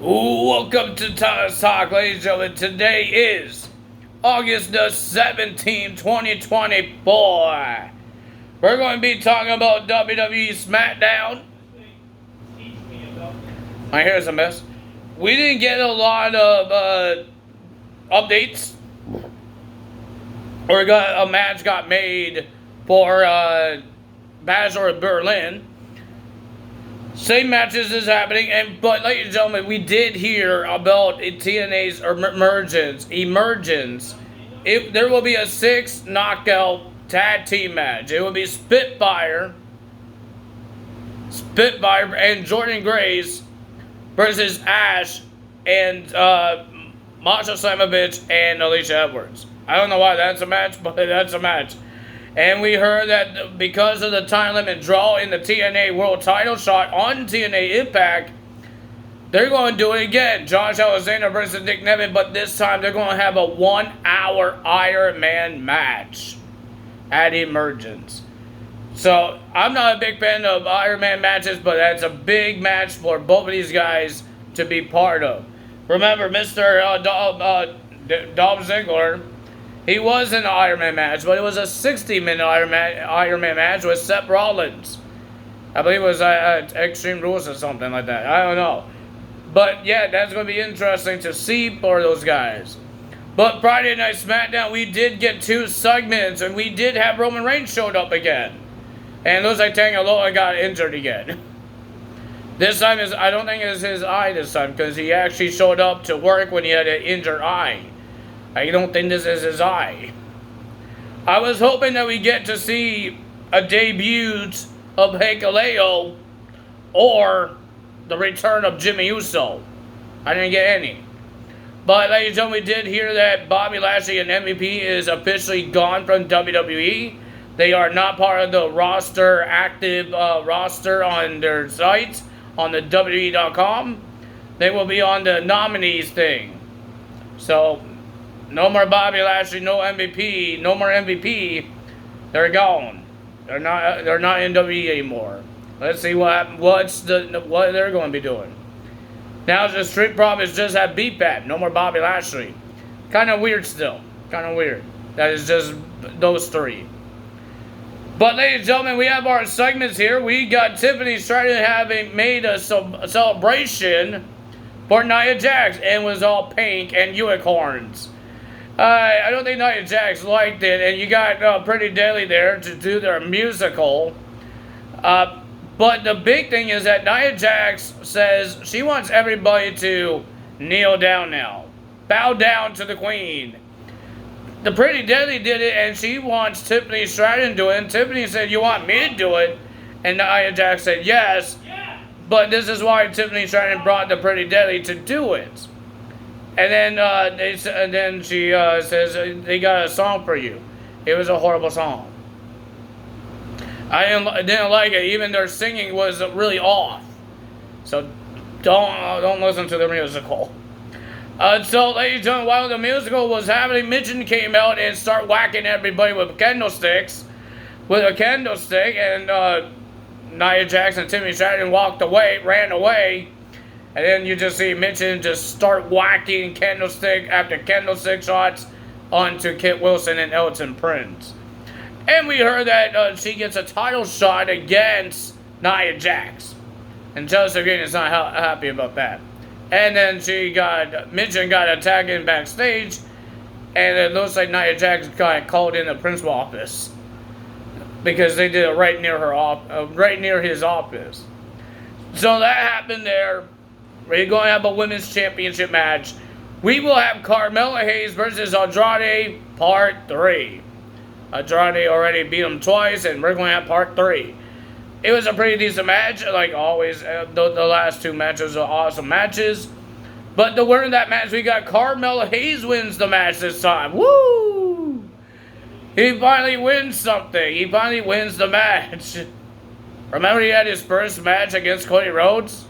Welcome to Thomas Talk, ladies and gentlemen. Today is August the 17th, 2024. We're going to be talking about WWE SmackDown. My hair's a mess. We didn't get a lot of updates. A match got made for Bachelor of Berlin. Same matches is happening, but ladies and gentlemen, we did hear about TNA's emergence. There will be a 6 knockout tag team match. It will be Spitfire, and Jordan Grace versus Ash and Masha Slamovich and Alicia Edwards. I don't know why that's a match, but that's a match. And we heard that because of the time limit draw in the TNA World Title shot on TNA Impact, they're going to do it again. Josh Alexander versus Nick Nevin, but this time they're going to have a 1-hour Iron Man match at Emergence. So I'm not a big fan of Iron Man matches, but that's a big match for both of these guys to be part of. Remember, Mr. Dolph Ziggler, he was in an Iron Man match, but it was a 60-minute Iron Man match with Seth Rollins. I believe it was Extreme Rules or something like that. I don't know. But yeah, that's going to be interesting to see for those guys. But Friday Night SmackDown, we did get 2 segments, and we did have Roman Reigns showed up again. And it looks like Tanga Loa got injured again. This time, I don't think it's his eye this time, because he actually showed up to work when he had an injured eye. I don't think this is his eye. I was hoping that we get to see a debut of Hikuleo or the return of Jimmy Uso. I didn't get any. But ladies and gentlemen, we did hear that Bobby Lashley and MVP is officially gone from WWE. They are not part of the active roster on their sites, on the WWE.com. They will be on the nominees thing. So, no more Bobby Lashley, no MVP, no more MVP. They're gone. They're not in WWE anymore. Let's see what they're going to be doing. Now the Street Profits just have BPAP. No more Bobby Lashley. Kind of weird still. Kind of weird. That is just those 3. But ladies and gentlemen, we have our segments here. We got Tiffany Stratton having made a celebration for Nia Jax, and was all pink and unicorns. I don't think Nia Jax liked it, and you got Pretty Deadly there to do their musical. But the big thing is that Nia Jax says she wants everybody to kneel down now. Bow down to the Queen. The Pretty Deadly did it, and she wants Tiffany Stratton to do it. And Tiffany said, "You want me to do it?" And Nia Jax said, "Yes." Yeah. But this is why Tiffany Stratton brought the Pretty Deadly to do it. And then she says, "They got a song for you." It was a horrible song. I didn't like it. Even their singing was really off. So don't listen to the musical. So ladies and gentlemen, while the musical was happening, Mitchell came out and started whacking everybody with candlesticks. And Nia Jax and Tiffany Stratton ran away. And then you just see Mitchell just start whacking candlestick after candlestick shots onto Kit Wilson and Elton Prince. And we heard that she gets a title shot against Nia Jax. And Joseph Green is not happy about that. And then Mitchell got attacked backstage. And it looks like Nia Jax got called in the principal office. Because they did it right near his office. So that happened there. We're going to have a women's championship match. We will have Carmella Hayes versus Andrade Part 3. Andrade already beat him twice, and we're going to have Part 3. It was a pretty decent match, like always. The last 2 matches are awesome matches. But the winner of that match, we got Carmella Hayes wins the match this time. Woo! He finally wins something. He finally wins the match. Remember he had his first match against Cody Rhodes?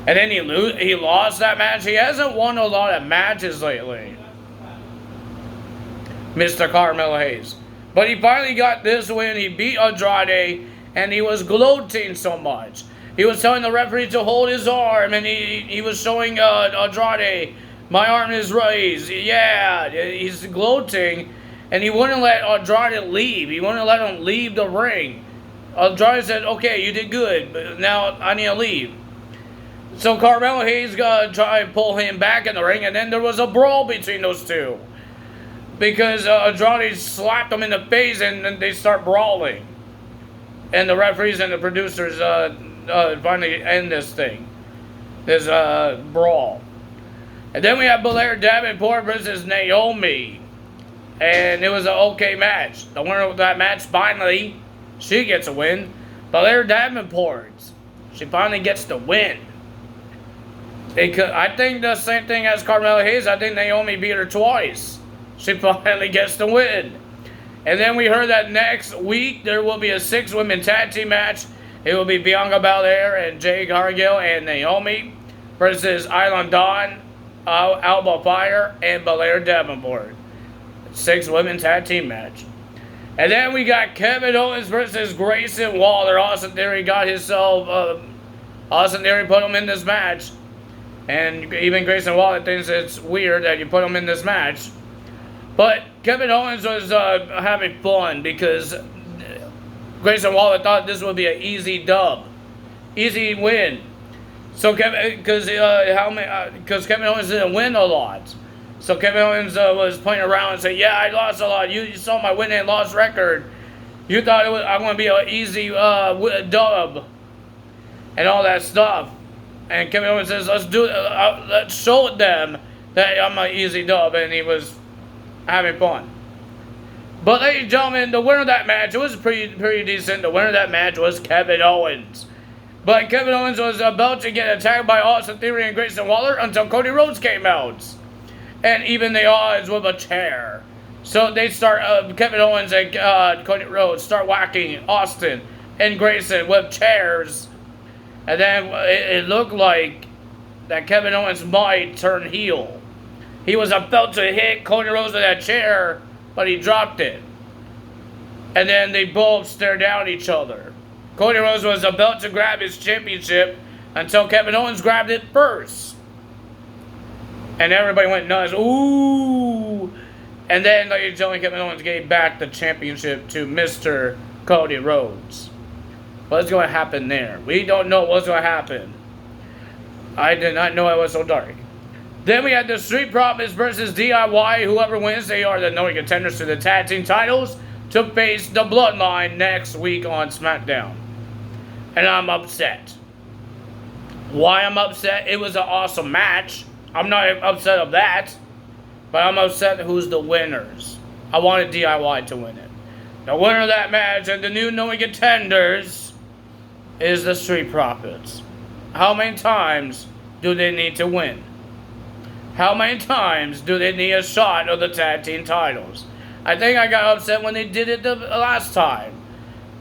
And then he lost that match. He hasn't won a lot of matches lately, Mr. Carmelo Hayes. But he finally got this win. He beat Andrade, and he was gloating so much. He was telling the referee to hold his arm, and he was showing Andrade, my arm is raised. Yeah, he's gloating, and he wouldn't let Andrade leave. He wouldn't let him leave the ring. Andrade said, okay, you did good, but now I need to leave. So Carmelo Hayes got to try and pull him back in the ring, and then there was a brawl between those two. Because Andrade slapped him in the face, and then they start brawling. And the referees and the producers finally end this thing. This brawl. And then we have Belair Davenport versus Naomi. And it was an okay match. The winner of that match, finally, she gets a win. Belair Davenport. She finally gets the win. I think the same thing as Carmelo Hayes. I think Naomi beat her twice. She finally gets the win. And then we heard that next week there will be a 6-women tag team match. It will be Bianca Belair and Jade Cargill and Naomi versus Island Dawn, Alba Fire, and Belair Davenport. 6-women tag team match. And then we got Kevin Owens versus Grayson Waller. Austin Theory got himself. Austin Theory put him in this match. And even Grayson Waller thinks it's weird that you put him in this match. But Kevin Owens was having fun because Grayson Waller thought this would be an easy dub. Easy win. So because Kevin Owens didn't win a lot. So Kevin Owens was pointing around and saying, yeah, I lost a lot. You saw my win and loss record. You thought I'm going to be an easy dub. And all that stuff. And Kevin Owens says, let's show them that I'm an easy dub. And he was having fun. But ladies and gentlemen, the winner of that match, it was pretty decent. The winner of that match was Kevin Owens. But Kevin Owens was about to get attacked by Austin Theory and Grayson Waller until Cody Rhodes came out. And even the odds with a chair. So they start, Kevin Owens and Cody Rhodes start whacking Austin and Grayson with chairs. And then it looked like that Kevin Owens might turn heel. He was about to hit Cody Rhodes with that chair, but he dropped it. And then they both stared down at each other. Cody Rhodes was about to grab his championship until Kevin Owens grabbed it first. And everybody went nuts. Ooh! And then, ladies and gentlemen, Kevin Owens gave back the championship to Mr. Cody Rhodes. What's going to happen there? We don't know what's going to happen. I did not know it was so dark. Then we had the Street Profits versus DIY. Whoever wins, they are the knowing contenders to the tag team titles to face the Bloodline next week on SmackDown. And I'm upset. Why I'm upset? It was an awesome match. I'm not upset of that. But I'm upset who's the winners. I wanted DIY to win it. The winner of that match and the new knowing contenders is the Street Profits. How many times do they need to win? How many times do they need a shot of the tag team titles? I think I got upset when they did it the last time.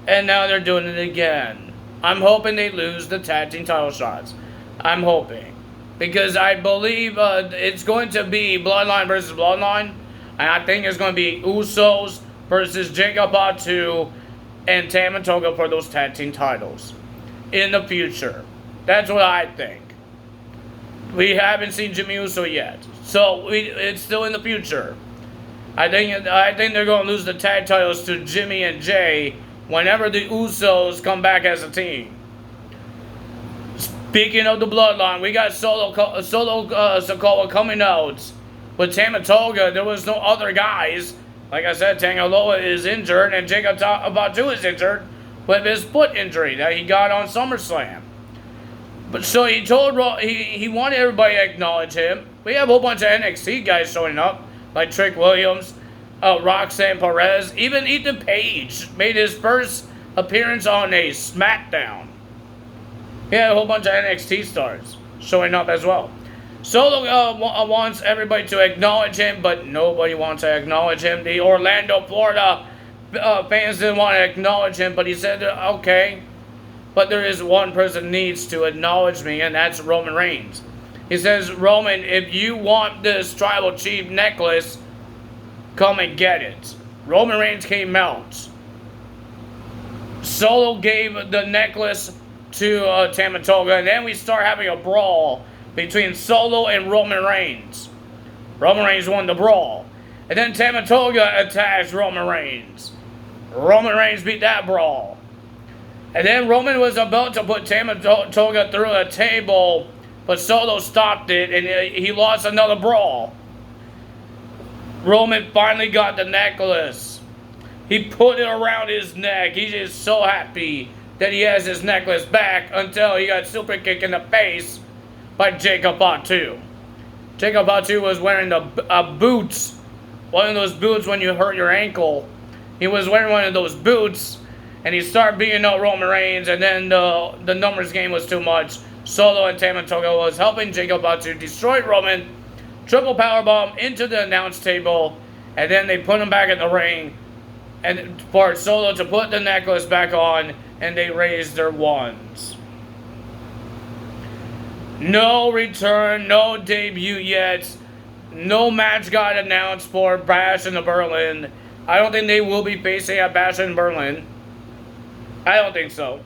And now they're doing it again. I'm hoping they lose the tag team title shots. I'm hoping. Because I believe it's going to be Bloodline versus Bloodline. And I think it's going to be Usos versus Jacob Fatu and Tama Tonga for those tag team titles. In the future. That's what I think. We haven't seen Jimmy Uso yet. So it's still in the future. I think they're going to lose the tag titles to Jimmy and Jay whenever the Usos come back as a team. Speaking of the Bloodline, we got Solo Sikoa coming out with Tama Tonga. There was no other guys. Like I said, Tangaloa is injured and Jacob Fatu is injured with his foot injury that he got on SummerSlam. But so he told he wanted everybody to acknowledge him. We have a whole bunch of NXT guys showing up, like Trick Williams, Roxanne Perez, even Ethan Page made his first appearance on a SmackDown. He had a whole bunch of NXT stars showing up as well. Solo wants everybody to acknowledge him, but nobody wants to acknowledge him. The Orlando, Florida fans didn't want to acknowledge him, but he said, okay. But there is one person needs to acknowledge me, and that's Roman Reigns. He says, Roman, if you want this Tribal Chief necklace, come and get it. Roman Reigns came out. Solo gave the necklace to Tamatoga, and then we start having a brawl between Solo and Roman Reigns. Roman Reigns won the brawl. And then Tamatoga attacks Roman Reigns. Roman Reigns beat that brawl. And then Roman was about to put Tamatoga through a table, but Solo stopped it, and he lost another brawl. Roman finally got the necklace. He put it around his neck. He's just so happy that he has his necklace back until he got super kicked in the face by Jacob Fatu. Jacob Fatu was wearing the boots. One of those boots when you hurt your ankle. He was wearing one of those boots, and he started beating up Roman Reigns, and then the numbers game was too much. Solo and Tamatoga was helping Jacob Fatu destroy Roman, triple powerbomb into the announce table, and then they put him back in the ring, and for Solo to put the necklace back on, and they raised their wands. No return, no debut yet. No match got announced for Bash in Berlin. I don't think they will be facing at Bash in Berlin. I don't think so.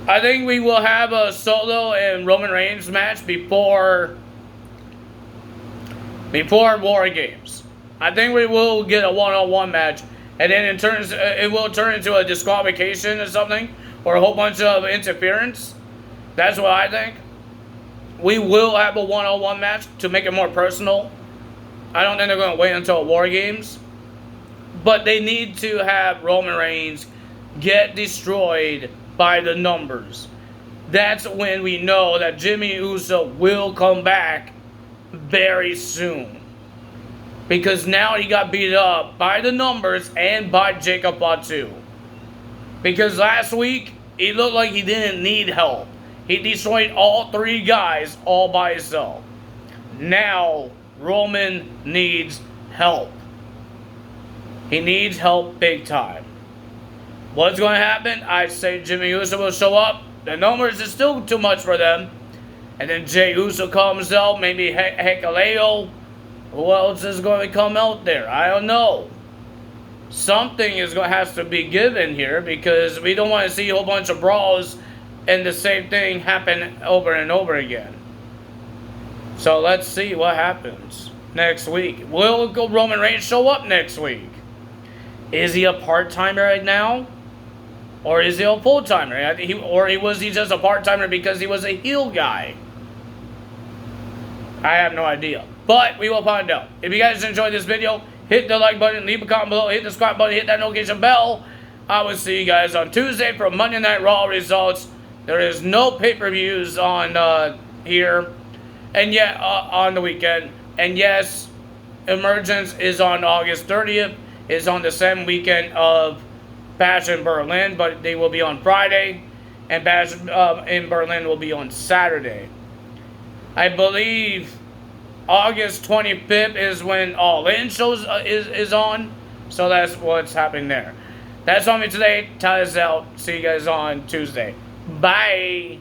I think we will have a Solo and Roman Reigns match before War Games. I think we will get a one-on-one match, and then it will turn into a disqualification or something, or a whole bunch of interference. That's what I think. We will have a one-on-one match to make it more personal. I don't think they're going to wait until War Games. But they need to have Roman Reigns get destroyed by the numbers. That's when we know that Jimmy Uso will come back very soon. Because now he got beat up by the numbers and by Jacob Fatu. Because last week, he looked like he didn't need help. He destroyed all three guys all by himself. Now, Roman needs help. He needs help big time. What's going to happen? I say Jimmy Uso will show up. The numbers is still too much for them. And then Jey Uso comes out. Maybe Hikuleo. Who else is going to come out there? I don't know. Something has to be given here, because we don't want to see a whole bunch of brawls and the same thing happen over and over again. So let's see what happens next week. Will Roman Reigns show up next week? Is he a part-timer right now? Or is he a full-timer? Was he just a part-timer because he was a heel guy? I have no idea. But we will find out. If you guys enjoyed this video, hit the like button, leave a comment below, hit the subscribe button, hit that notification bell. I will see you guys on Tuesday for Monday Night Raw results. There is no pay-per-views on here, and yet on the weekend. And yes, Emergence is on August 30th. It's on the same weekend of Bash in Berlin, but they will be on Friday, and Bash in Berlin will be on Saturday. I believe August 25th is when All In shows is on, so that's what's happening there. That's all me today. Tyler's out. See you guys on Tuesday. Bye.